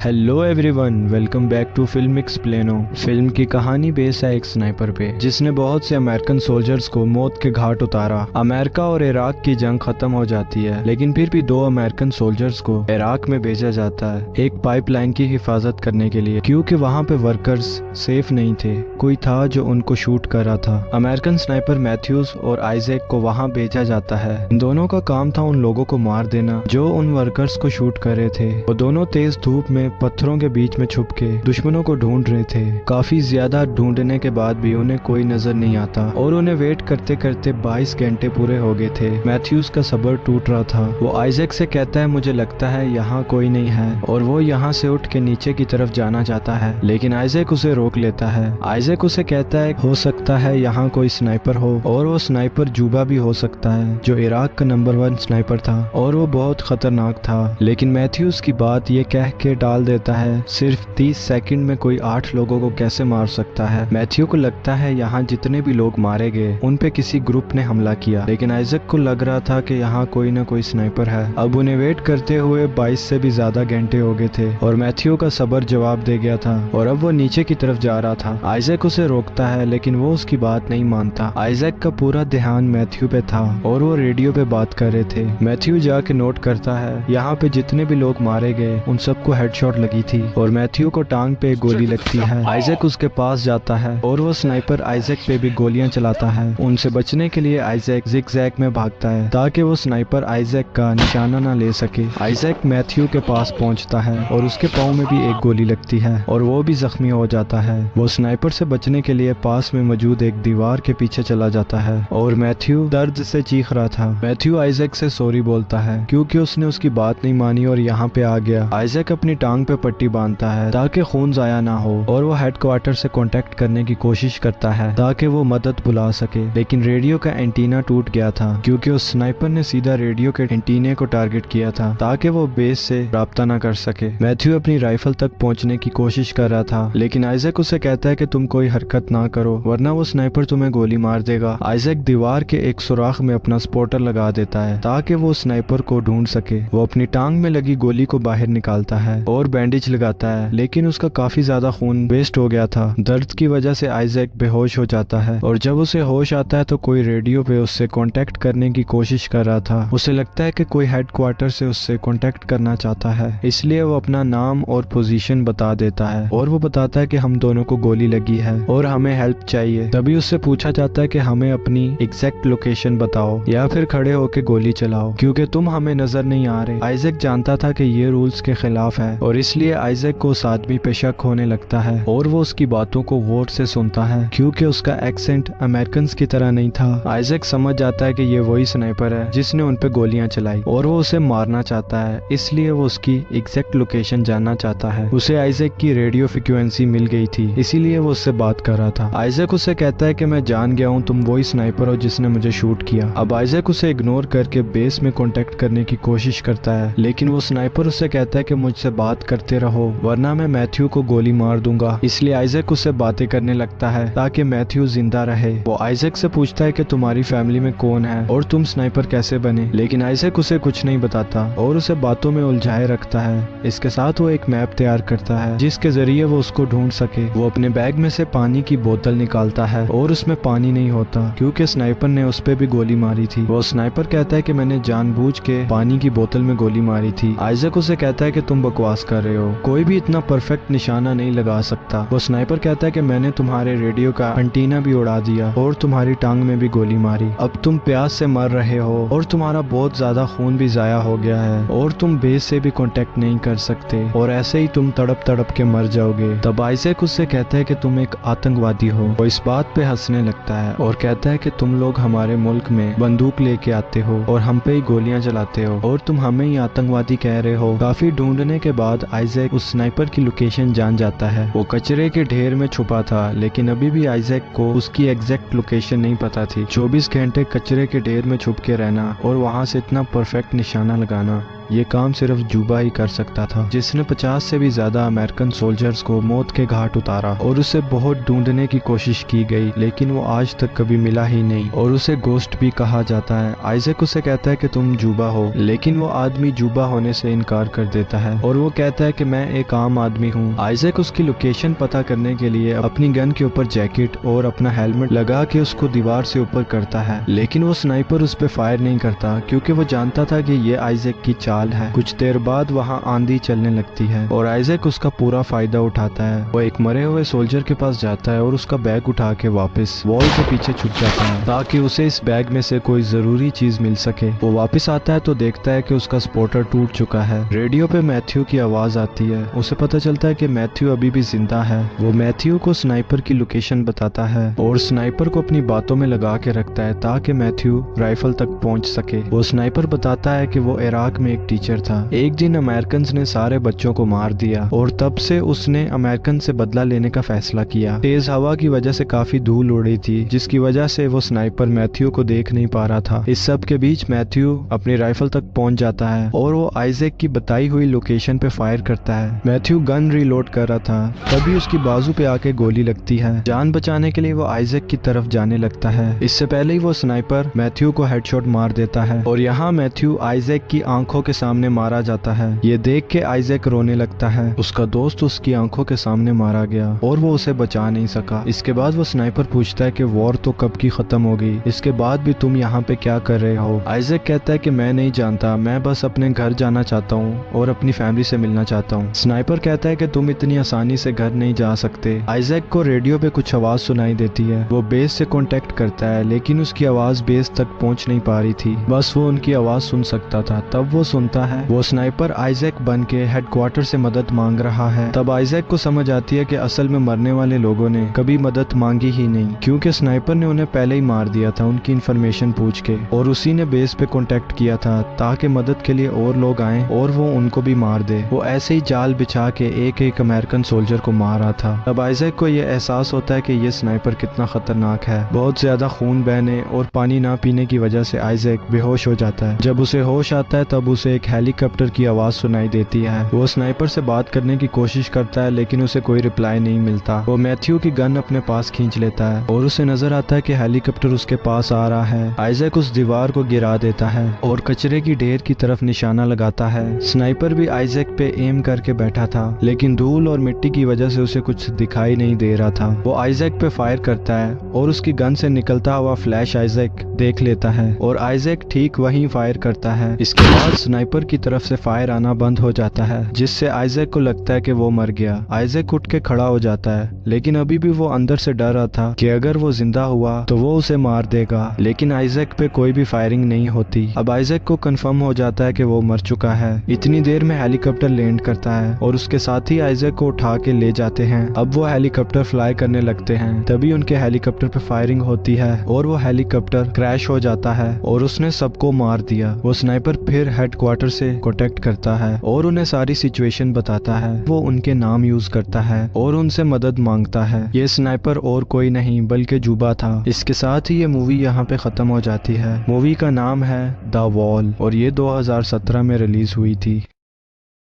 Hello everyone, welcome back to film Explaino. Film की कहानी base है एक स्नाइपर पे जिसने बहुत से अमेरिकन सोल्जर्स को मौत के घाट उतारा। अमेरिका और इराक की जंग खत्म हो जाती है, लेकिन फिर भी 2 अमेरिकन सोल्जर्स को इराक में भेजा जाता है एक पाइपलाइन की हिफाजत करने के लिए, क्योंकि वहाँ पे वर्कर्स सेफ नहीं थे। कोई था जो उनको शूट कर रहा था। अमेरिकन स्नाइपर मैथ्यूज और आइजैक को वहाँ भेजा जाता है। इन दोनों का काम था उन लोगों को मार देना जो उन वर्कर्स को शूट कर रहे थे। वो दोनों तेज धूप में पत्थरों के बीच में छुप के दुश्मनों को ढूंढ रहे थे। काफी ज्यादा ढूंढने के बाद भी उन्हें कोई नजर नहीं आता और उन्हें वेट करते करते 22 घंटे पूरे हो गए थे। मैथ्यूज का सब्र टूट रहा था। वो आइजैक से कहता है, मुझे लगता है यहाँ कोई नहीं है, और वो यहाँ से उठ के नीचे की तरफ जाना चाहता है, लेकिन आइजैक उसे रोक लेता है। आइजैक उसे कहता है हो सकता है यहाँ कोई स्नाइपर हो, और वो स्नाइपर जूबा भी हो सकता है जो इराक का नंबर 1 स्नाइपर था और वो बहुत खतरनाक था। लेकिन मैथ्यूज की बात ये कह के डाल देता है, सिर्फ 30 सेकंड में कोई 8 लोगों को कैसे मार सकता है। मैथ्यू को लगता है यहाँ जितने भी लोग मारे गए उन पे किसी ग्रुप ने हमला किया, लेकिन आइजैक को लग रहा था कि यहाँ कोई ना कोई स्नाइपर है। अब उन्हें वेट करते हुए 22 से भी ज्यादा घंटे हो गए थे और मैथ्यू का सब्र जवाब दे गया था और अब वो नीचे की तरफ जा रहा था। आइजैक उसे रोकता है, लेकिन वो उसकी बात नहीं मानता। आइजैक का पूरा ध्यान मैथ्यू पे था और वो रेडियो पे बात कर रहे थे। मैथ्यू जाके नोट करता है यहाँ पे जितने भी लोग मारे गए उन सबको हेडशॉट लगी थी और मैथ्यू को टांग पे गोली लगती है। आइजैक उसके पास जाता है और वो स्नाइपर आइजैक पे भी गोलियां चलाता है। उनसे बचने के लिए आइजैक जिगजैग में भागता है ताकि वो स्नाइपर आइजैक का निशाना ना ले सके। आइजैक मैथ्यू के पास पहुंचता है और उसके पाँव में भी एक गोली लगती है और वो भी जख्मी हो जाता है। वो स्नाइपर से बचने के लिए पास में मौजूद एक दीवार के पीछे चला जाता है और मैथ्यू दर्द से चीख रहा था। मैथ्यू आइजैक से सॉरी बोलता है क्योंकि उसने उसकी बात नहीं मानी और यहाँ पे आ गया। आइजैक अपनी टांग पे पट्टी बांधता है ताकि खून जाया ना हो और वो हेडक्वार्टर से कांटेक्ट करने की कोशिश करता है ताकि वो मदद बुला सके, लेकिन रेडियो का एंटीना टूट गया था क्योंकि उस स्नाइपर ने सीधा रेडियो के एंटीने को टारगेट किया था ताकि वो बेस से राब्ता ना कर सके। मैथ्यू अपनी राइफल तक पहुंचने की कोशिश कर रहा था, लेकिन आइजैक उसे कहता है कि तुम कोई हरकत ना करो वरना वो स्नाइपर तुम्हें गोली मार देगा। आइजैक दीवार के एक सुराख में अपना स्पॉटर लगा देता है ताकि वो स्नाइपर को ढूंढ सके। वो अपनी टांग में लगी गोली को बाहर निकालता है और बैंडेज लगाता है, लेकिन उसका काफी ज्यादा खून वेस्ट हो गया था। दर्द की वजह से आइजैक बेहोश हो जाता है और जब उसे होश आता है तो कोई रेडियो पे उससे कांटेक्ट करने की कोशिश कर रहा था। उसे लगता है कि कोई हेडक्वार्टर से उससे कांटेक्ट करना चाहता है, इसलिए वो अपना नाम और पोजीशन बता देता है और वो बताता है कि हम दोनों को गोली लगी है और हमें हेल्प चाहिए। तभी उससे पूछा जाता है कि हमें अपनी एग्जैक्ट लोकेशन बताओ या फिर खड़े होके गोली चलाओ क्योंकि तुम हमें नजर नहीं आ रहे। आइजैक जानता था कि ये रूल्स के खिलाफ है और इसलिए आइजैक को उस आदमी पे शक होने लगता है और वो उसकी बातों को गौर से सुनता है क्योंकि उसका एक्सेंट अमेरिकन की तरह नहीं था। आइजैक समझ जाता है कि ये वही स्नाइपर है जिसने उन पे गोलियां चलाई और वो उसे मारना चाहता है, इसलिए वो उसकी एग्जैक्ट लोकेशन जानना चाहता है। उसे आइजैक की रेडियो फ्रीक्वेंसी मिल गई थी, इसीलिए वो उससे बात कर रहा था। आइजैक उसे कहता है कि मैं जान गया हूँ तुम वही स्नाइपर हो जिसने मुझे शूट किया। अब आइजैक उसे इग्नोर करके बेस में कांटेक्ट करने की कोशिश करता है, लेकिन वो स्नाइपर उससे कहता है कि मुझसे बात करते रहो वरना मैं मैथ्यू को गोली मार दूंगा। इसलिए आइजैक उससे बातें करने लगता है ताकि मैथ्यू जिंदा रहे। वो आइजैक से पूछता है कि तुम्हारी फैमिली में कौन है और तुम स्नाइपर कैसे बने, लेकिन आइजैक उसे कुछ नहीं बताता और उसे बातों में उलझाए रखता है। इसके साथ वो एक मैप तैयार करता है जिसके जरिए वो उसको ढूंढ सके। वो अपने बैग में से पानी की बोतल निकालता है और उसमें पानी नहीं होता क्योंकि स्नाइपर ने उस पे भी गोली मारी थी। वो स्नाइपर कहता है कि मैंने जानबूझ के पानी की बोतल में गोली मारी थी। आइजैक उसे कहता है कि तुम बकवास कर रहे हो, कोई भी इतना परफेक्ट निशाना नहीं लगा सकता। वो स्नाइपर कहता है कि मैंने तुम्हारे रेडियो का एंटीना भी उड़ा दिया और तुम्हारी टांग में भी गोली मारी। अब तुम प्यास से मर रहे हो और तुम्हारा बहुत ज्यादा खून भी जाया हो गया है और तुम बेस से भी कांटेक्ट नहीं कर सकते और ऐसे ही तुम तड़प तड़प के मर जाओगे। तब आइजैक उससे कहता है कि तुम एक आतंकवादी हो। वो इस बात पे हंसने लगता है और कहता है कि तुम लोग हमारे मुल्क में बंदूक लेके आते हो और हम पे ही गोलियां चलाते हो और तुम हमें ही आतंकवादी कह रहे हो। काफी ढूंढने के बाद आइजैक उस स्नाइपर की लोकेशन जान जाता है। वो कचरे के ढेर में छुपा था, लेकिन अभी भी आइजैक को उसकी एग्जैक्ट लोकेशन नहीं पता थी। 24 घंटे कचरे के ढेर में छुप के रहना और वहां से इतना परफेक्ट निशाना लगाना ये काम सिर्फ जूबा ही कर सकता था, जिसने 50 से भी ज्यादा अमेरिकन सोल्जर्स को मौत के घाट उतारा और उसे बहुत ढूंढने की कोशिश की गई, लेकिन वो आज तक कभी मिला ही नहीं और उसे गोस्ट भी कहा जाता है। आइजैक उसे कहता है कि तुम जूबा हो, लेकिन वो आदमी जूबा होने से इनकार कर देता है और वो कहता है कि मैं एक आम आदमी हूँ। आइजैक उसकी लोकेशन पता करने के लिए अपनी गन के ऊपर जैकेट और अपना हेलमेट लगा के उसको दीवार से ऊपर करता है, लेकिन वो स्नाइपर उस पे फायर नहीं करता क्योंकि वो जानता था कि ये आइजैक की चाल है। कुछ देर बाद वहाँ आंधी चलने लगती है और आइजैक उसका पूरा फायदा उठाता है। वो एक मरे हुए सोल्जर के पास जाता है और उसका बैग उठा के वापस वॉल के पीछे छुप जाता है ताकि उसे इस बैग में से कोई जरूरी चीज मिल सके। वो वापस आता है तो देखता है कि उसका स्पॉटर टूट चुका है। रेडियो पे मैथ्यू की आवाज आती है। उसे पता चलता है कि मैथ्यू अभी भी जिंदा है। वो मैथ्यू को स्नाइपर की लोकेशन बताता है और स्नाइपर को अपनी बातों में लगा के रखता है ताकि मैथ्यू राइफल तक पहुंच सके। वो स्नाइपर बताता है कि वो इराक में एक टीचर था। एक दिन अमेरिकन ने सारे बच्चों को मार दिया और तब से उसने अमेरिकन से बदला लेने का फैसला किया। तेज हवा की वजह से काफी धूल उड़ी थी, जिसकी वजह से वो स्नाइपर मैथ्यू को देख नहीं पा रहा था। इस सब के बीच मैथ्यू अपनी राइफल तक पहुंच जाता है और वो आइजैक की बताई हुई लोकेशन पे फायर करता है। मैथ्यू गन रीलोड कर रहा था, तभी उसकी बाजू पे आके गोली लगती है। जान बचाने के लिए वो आइजैक की तरफ जाने लगता है। इससे पहले ही वो स्नाइपर मैथ्यू को हेडशॉट मार देता है और यहाँ मैथ्यू आइजैक की आंखों के सामने मारा जाता है। ये देख के आइजैक रोने लगता है। उसका दोस्त उसकी आंखों के सामने मारा गया और वो उसे बचा नहीं सका। इसके बाद वो स्नाइपर पूछता है कि वॉर तो कब की खत्म होगी, इसके बाद भी तुम यहाँ पे क्या कर रहे हो। आइजैक कहता है कि मैं नहीं जानता, मैं बस अपने घर जाना चाहता हूँ और अपनी फैमिली से मिलना चाहता हूँ। स्नाइपर कहता है कि तुम इतनी आसानी से घर नहीं जा सकते। आइजैक को रेडियो पे कुछ आवाज सुनाई देती है। वो बेस से कांटेक्ट करता है, लेकिन उसकी आवाज बेस तक पहुंच नहीं पा रही थी, बस वो उनकी आवाज सुन सकता था। तब वो सुनता है वो स्नाइपर आइजैक बन के हेडक्वार्टर से मदद मांग रहा है। तब आइजैक को समझ आती है कि असल में मरने वाले लोगों ने कभी मदद मांगी ही नहीं, क्योंकि स्नाइपर ने उन्हें पहले ही मार दिया था उनकी इन्फॉर्मेशन पूछ के, और उसी ने बेस पे कांटेक्ट किया था ताकि मदद के लिए और लोग आए और वो उनको भी मार दे। वो ऐसे ही जाल बिछा के एक एक अमेरिकन सोल्जर को मार रहा था। तब आइजैक को ये एहसास होता है कि ये स्नाइपर कितना खतरनाक है। बहुत ज्यादा खून बहने और पानी ना पीने की वजह से आइजैक बेहोश हो जाता है। जब उसे होश आता है तब उसे एक हेलीकॉप्टर की आवाज सुनाई देती है। वो स्नाइपर से बात करने की कोशिश करता है, लेकिन उसे कोई रिप्लाई नहीं मिलता। वो मैथ्यू की गन अपने पास खींच लेता है और उसे नजर आता है कि हेलीकॉप्टर उसके पास आ रहा है। आइजैक उस दीवार को गिरा देता है और कचरे की ढेर की तरफ निशाना लगाता है। स्नाइपर भी आइजैक पे एम करके बैठा था, लेकिन धूल और मिट्टी की वजह से उसे कुछ दिखाई नहीं दे रहा था। वो आइजैक पे फायर करता है और उसकी गन से निकलता हुआ फ्लैश आइजैक देख लेता है और आइजैक ठीक वहीं फायर करता है। इसके बाद स्नाइपर की तरफ से फायर आना बंद हो जाता है, जिससे आइजैक को लगता है कि वो मर गया। आइजैक उठ के खड़ा हो जाता है, लेकिन अभी भी वो अंदर से डर रहा था कि अगर वो जिंदा हुआ तो वो उसे मार देगा, लेकिन आइजैक पे कोई भी फायरिंग नहीं होती। अब आइजैक को कंफर्म हो जाता है कि वो मर चुका है। इतनी देर में हेलीकॉप्टर लैंड करता है और उसके साथ ही आइजैक को उठा के ले जाते हैं। अब वो हेलीकॉप्टर फ्लाई करने लगते हैं, तभी उनके हेलीकॉप्टर पे फायरिंग होती है और वो हेलीकॉप्टर क्रैश हो जाता है और उसने सबको मार दिया। वो स्नाइपर फिर हेडक्वार्टर से कांटेक्ट करता है और उन्हें सारी सिचुएशन बताता है। वो उनके नाम यूज करता है और उनसे मदद मांगता है। ये स्नाइपर और कोई नहीं बल्कि जूबा था। इसके साथ ही ये मूवी यहाँ पे खत्म हो जाती है। मूवी का नाम है द वॉल और ये 2017 में रिलीज हुई थी।